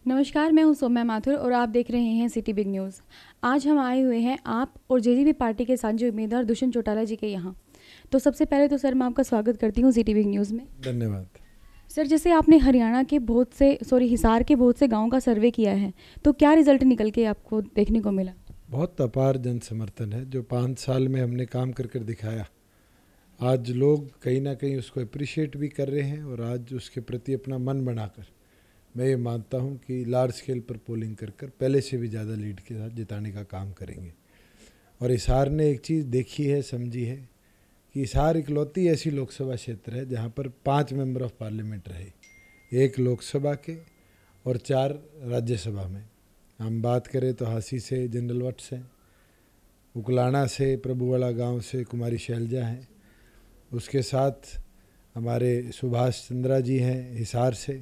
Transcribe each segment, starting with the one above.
नमस्कार, मैं हूं सौम्या माथुर और आप देख रहे हैं सिटी बिग न्यूज़। आज हम आए हुए हैं आप और जेजेपी पार्टी के साझी उम्मीदवार दुष्यंत चौटाला जी के यहाँ। तो सबसे पहले तो सर मैं आपका स्वागत करती हूँ सिटी बिग न्यूज़ में। धन्यवाद। सर, जैसे आपने हरियाणा के हिसार के बहुत से गाँव का सर्वे किया है, तो क्या रिजल्ट निकल के आपको देखने को मिला? बहुत अपार जन समर्थन है। जो 5 साल में हमने काम कर कर दिखाया, आज लोग कहीं ना कहीं उसको अप्रिशिएट भी कर रहे हैं और आज उसके प्रति अपना मन बनाकर मैं ये मानता हूँ कि लार्ज स्केल पर पोलिंग कर कर पहले से भी ज़्यादा लीड के साथ जिताने का काम करेंगे। और हिसार ने एक चीज़ देखी है, समझी है कि हिसार इकलौती ऐसी लोकसभा क्षेत्र है जहाँ पर 5 मेंबर ऑफ पार्लियामेंट रहे, 1 लोकसभा के और 4 राज्यसभा में। हम बात करें तो हांसी से जनरल वट्स हैं, उकलाना से प्रभुवाला गांव से कुमारी शैलजा हैं, उसके साथ हमारे सुभाष चंद्रा जी हैं हिसार से,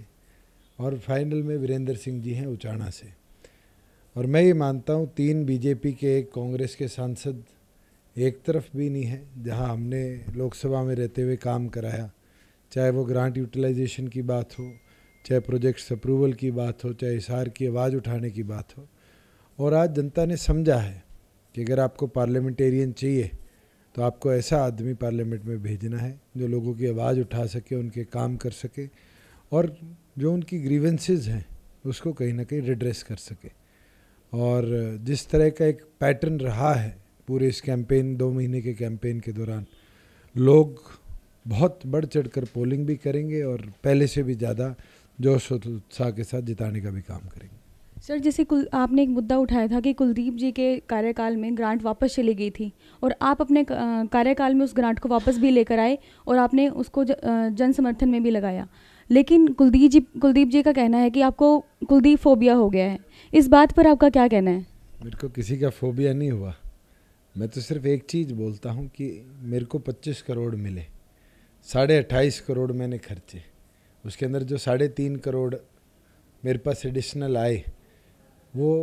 और फाइनल में वीरेंद्र सिंह जी हैं उचाना से। और मैं ये मानता हूँ 3 बीजेपी के, 1 कांग्रेस के सांसद एक तरफ भी नहीं है जहाँ हमने लोकसभा में रहते हुए काम कराया, चाहे वो ग्रांट यूटिलाइजेशन की बात हो, चाहे प्रोजेक्ट्स अप्रूवल की बात हो, चाहे हिसार की आवाज़ उठाने की बात हो। और आज जनता ने समझा है कि अगर आपको पार्लियामेंटेरियन चाहिए तो आपको ऐसा आदमी पार्लियामेंट में भेजना है जो लोगों की आवाज़ उठा सके, उनके काम कर सके और जो उनकी ग्रीवेंसेस हैं उसको कहीं ना कहीं रिड्रेस कर सके। और जिस तरह का एक पैटर्न रहा है पूरे इस कैंपेन, 2 महीने के कैंपेन के दौरान, लोग बहुत बढ़ चढ़ कर पोलिंग भी करेंगे और पहले से भी ज़्यादा जोश और उत्साह के साथ जिताने का भी काम करेंगे। सर, जैसे आपने एक मुद्दा उठाया था कि कुलदीप जी के कार्यकाल में ग्रांट वापस चली गई थी और आप अपने कार्यकाल में उस ग्रांट को वापस भी लेकर आए और आपने उसको जन समर्थन में भी लगाया। लेकिन कुलदीप जी का कहना है कि आपको कुलदीप फोबिया हो गया है। इस बात पर आपका क्या कहना है? मेरे को किसी का फोबिया नहीं हुआ। मैं तो सिर्फ एक चीज़ बोलता हूँ कि मेरे को 25 करोड़ मिले, 28.5 करोड़ मैंने खर्चे, उसके अंदर जो 3.5 करोड़ मेरे पास एडिशनल आए वो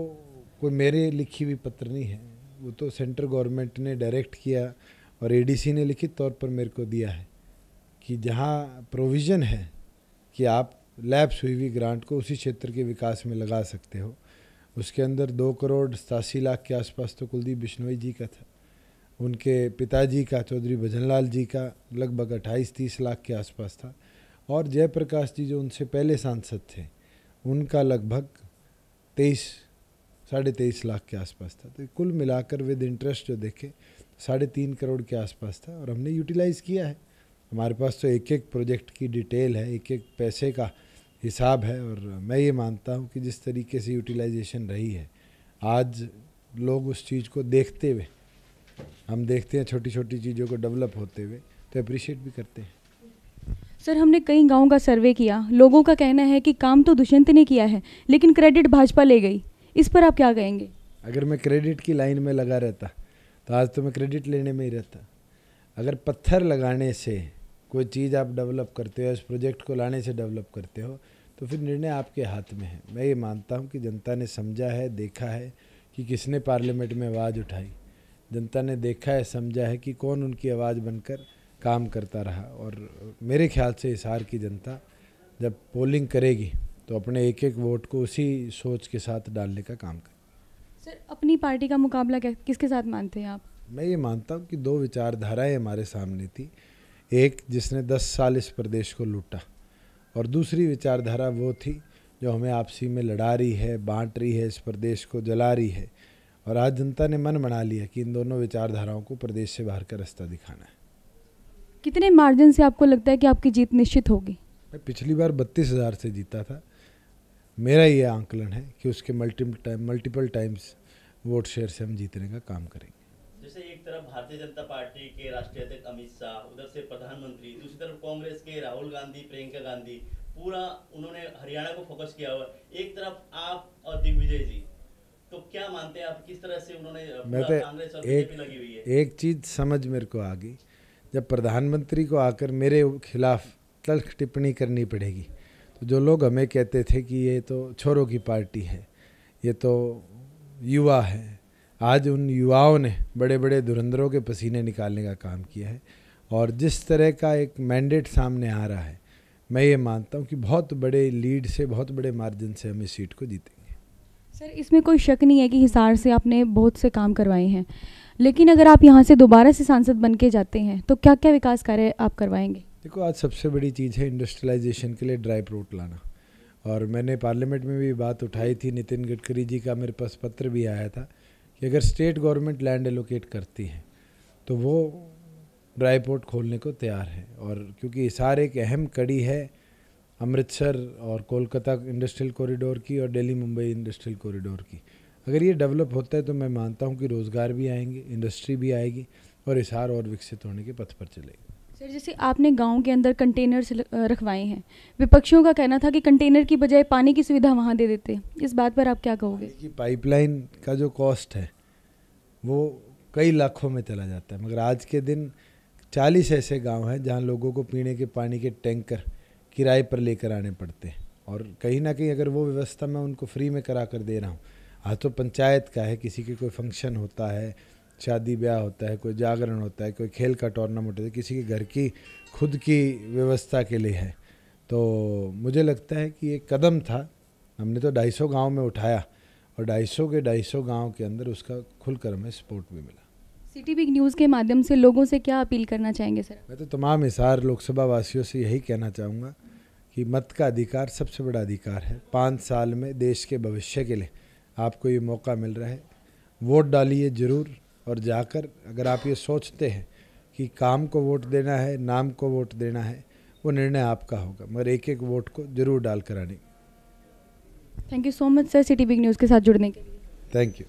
कोई मेरे लिखी हुई पत्र नहीं है, वो तो सेंट्रल गवर्नमेंट ने डायरेक्ट किया और एडीसी ने लिखित तौर पर मेरे को दिया है कि जहाँ प्रोविज़न है कि आप लैप्स हुई ग्रांट को उसी क्षेत्र के विकास में लगा सकते हो। उसके अंदर 2 करोड़ 87 लाख के आसपास तो कुलदीप बिश्नोई जी का था, उनके पिताजी का चौधरी भजनलाल जी का लगभग 28-30 लाख के आसपास था, और जयप्रकाश जी जो उनसे पहले सांसद थे उनका लगभग 23-23.5 लाख के आसपास था। तो कुल मिलाकर विद इंटरेस्ट जो देखे 3.5 करोड़ के आसपास था और हमने यूटिलाइज़ किया है। हमारे पास तो एक एक प्रोजेक्ट की डिटेल है, एक एक पैसे का हिसाब है। और मैं ये मानता हूँ कि जिस तरीके से यूटिलाइजेशन रही है, आज लोग उस चीज़ को देखते हुए, हम देखते हैं छोटी छोटी चीज़ों को डेवलप होते हुए, तो अप्रिशिएट भी करते हैं। सर, हमने कई गांवों का सर्वे किया, लोगों का कहना है कि काम तो दुष्यंत ने किया है लेकिन क्रेडिट भाजपा ले गई। इस पर आप क्या कहेंगे? अगर मैं क्रेडिट की लाइन में लगा रहता तो आज तो मैं क्रेडिट लेने में ही रहता। अगर पत्थर लगाने से कोई चीज़ आप डेवलप करते हो, इस प्रोजेक्ट को लाने से डेवलप करते हो, तो फिर निर्णय आपके हाथ में है। मैं ये मानता हूँ कि जनता ने समझा है, देखा है कि किसने पार्लियामेंट में आवाज़ उठाई, जनता ने देखा है, समझा है कि कौन उनकी आवाज़ बनकर काम करता रहा। और मेरे ख्याल से हिसार की जनता जब पोलिंग करेगी तो अपने एक एक वोट को उसी सोच के साथ डालने का काम करे। सर, अपनी पार्टी का मुकाबला किसके साथ मानते हैं आप? मैं ये मानता हूँ कि 2 विचारधाराएं हमारे सामने थी, एक जिसने 10 साल इस प्रदेश को लूटा, और दूसरी विचारधारा वो थी जो हमें आपसी में लड़ा रही है, बांट रही है, इस प्रदेश को जला रही है। और आज जनता ने मन बना लिया कि इन दोनों विचारधाराओं को प्रदेश से बाहर का रास्ता दिखाना है। कितने मार्जिन से आपको लगता है कि आपकी जीत निश्चित होगी? मैं पिछली बार 32,000 से जीता था। मेरा ये आंकलन है कि उसके मल्टीपल टाइम्स वोट शेयर से हम जीतने का काम करेंगे। जैसे एक तरफ भारतीय जनता पार्टी के राष्ट्रीय अध्यक्ष अमित शाह, उधर से प्रधानमंत्री, दूसरी तरफ कांग्रेस के राहुल गांधी, प्रियंका गांधी, पूरा उन्होंने हरियाणा को फोकस किया हुआ, एक तरफ आप और दिग्विजय जी, तो क्या मानते हैं आप, किस तरह से उन्होंने कांग्रेस और बीजेपी लगी हुई है? एक चीज़ समझ मेरे को आ गई, जब प्रधानमंत्री को आकर मेरे खिलाफ तल्ख टिप्पणी करनी पड़ेगी, तो जो लोग हमें कहते थे कि ये तो छोरों की पार्टी है, ये तो युवा है, आज उन युवाओं ने बड़े बड़े धुरंधरों के पसीने निकालने का काम किया है। और जिस तरह का एक मैंडेट सामने आ रहा है, मैं ये मानता हूँ कि बहुत बड़े लीड से, बहुत बड़े मार्जिन से हम इस सीट को जीतेंगे। सर, इसमें कोई शक नहीं है कि हिसार से आपने बहुत से काम करवाए हैं, लेकिन अगर आप यहाँ से दोबारा से सांसद बन के जाते हैं तो क्या क्या विकास कार्य आप करवाएंगे? देखो, आज सबसे बड़ी चीज़ है इंडस्ट्रियलाइजेशन के लिए ड्राई फ्रूट लाना, और मैंने पार्लियामेंट में भी बात उठाई थी। नितिन गडकरी जी का मेरे पास पत्र भी आया था कि अगर स्टेट गवर्नमेंट लैंड एलोकेट करती है तो वो ड्राई पोर्ट खोलने को तैयार है। और क्योंकि हिसार एक अहम कड़ी है अमृतसर और कोलकाता इंडस्ट्रियल कॉरिडोर की और दिल्ली मुंबई इंडस्ट्रियल कॉरिडोर की, अगर ये डेवलप होता है तो मैं मानता हूँ कि रोज़गार भी आएंगे, इंडस्ट्री भी आएगी और हिसार और विकसित होने के पथ पर चलेगा। सर, जैसे आपने गांव के अंदर कंटेनर्स रखवाए हैं, विपक्षियों का कहना था कि कंटेनर की बजाय पानी की सुविधा वहां दे देते, इस बात पर आप क्या कहोगे? कि पाइपलाइन का जो कॉस्ट है वो कई लाखों में चला जाता है, मगर आज के दिन 40 ऐसे गांव हैं जहां लोगों को पीने के पानी के टैंकर किराए पर लेकर आने पड़ते हैं, और कहीं ना कहीं अगर वो व्यवस्था मैं उनको फ्री में करा कर दे रहा हूँ। आज तो पंचायत का है, किसी के कोई फंक्शन होता है, शादी ब्याह होता है, कोई जागरण होता है, कोई खेल का टूर्नामेंट होता है, किसी के घर की खुद की व्यवस्था के लिए है, तो मुझे लगता है कि एक कदम था। हमने तो 250 गांव में उठाया और 250 के 250 गांव के अंदर उसका खुलकर हमें सपोर्ट भी मिला। सिटी न्यूज़ के माध्यम से लोगों से क्या अपील करना चाहेंगे सर? मैं तो तमाम हिसार लोकसभा वासियों से यही कहना चाहूँगा कि मत का अधिकार सबसे बड़ा अधिकार है। 5 साल में देश के भविष्य के लिए आपको ये मौका मिल रहा है, वोट डालिए ज़रूर, और जाकर अगर आप ये सोचते हैं कि काम को वोट देना है, नाम को वोट देना है, वो निर्णय आपका होगा, मगर एक एक वोट को ज़रूर डाल कर आने। Thank you so much sir, city news के साथ जुड़ने के लिए। Thank you.